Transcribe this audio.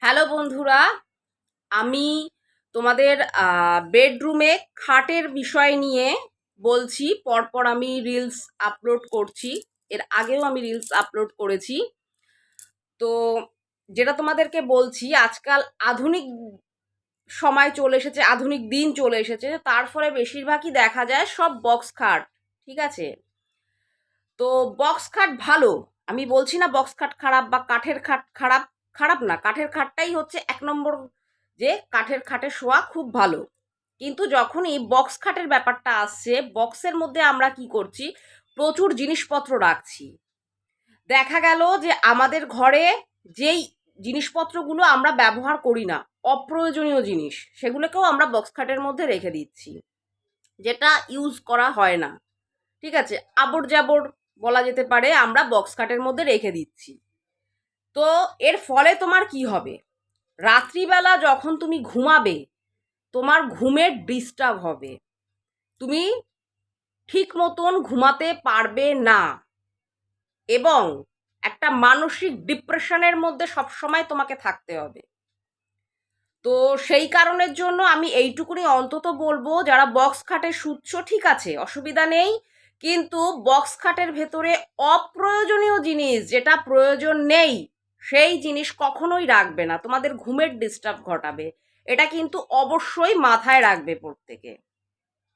Hello বন্ধুরা, আমি তোমাদের বেডরুমে খাটের বিষয় নিয়ে বলছি। পরপর আমি রিলস আপলোড করছি, এর আগেও আমি রিলস আপলোড করেছি। তো যেটা তোমাদেরকে বলছি, আজকাল আধুনিক সময় চলে এসেছে, আধুনিক দিন চলে এসেছে, তার ফলে বেশিরভাগই দেখা যায় সব বক্স খাট। ঠিক আছে, তো বক্স খাট ভালো, আমি বলছি না বক্স খাট খারাপ বা কাঠের খাট খারাপ। খারাপ না, কাঠের খাটটাই হচ্ছে এক নম্বর, যে কাঠের খাটে শোয়া খুব ভালো। কিন্তু যখনই বক্স খাটের ব্যাপারটা আসছে, বক্সের মধ্যে আমরা কি করছি, প্রচুর জিনিসপত্র রাখছি। দেখা গেল যে আমাদের ঘরে যেই জিনিসপত্রগুলো আমরা ব্যবহার করি না, অপ্রয়োজনীয় জিনিস, সেগুলোকেও আমরা বক্স খাটের মধ্যে রেখে দিচ্ছি, যেটা ইউজ করা হয় না। ঠিক আছে, আবর জাবর বলা যেতে পারে, আমরা বক্স খাটের মধ্যে রেখে দিচ্ছি। তো এর ফলে তোমার কি হবে, রাত্রিবেলা যখন তুমি ঘুমাবে, তোমার ঘুমের ডিস্টার্ব হবে, তুমি ঠিক মতন ঘুমাতে পারবে না, এবং একটা মানসিক ডিপ্রেশনের মধ্যে সবসময় তোমাকে থাকতে হবে। তো সেই কারণের জন্য আমি এইটুকুনি অন্তত বলবো, যারা বক্স খাটে শুচ্ছ ঠিক আছে, অসুবিধা নেই, কিন্তু বক্স খাটের ভেতরে অপ্রয়োজনীয় জিনিস, যেটা প্রয়োজন নেই, সেই জিনিস কখনোই রাখবে না, তোমাদের ঘুমের ডিস্টার্ব ঘটাবে। এটা কিন্তু অবশ্যই মাথায় রাখবে প্রত্যেকে।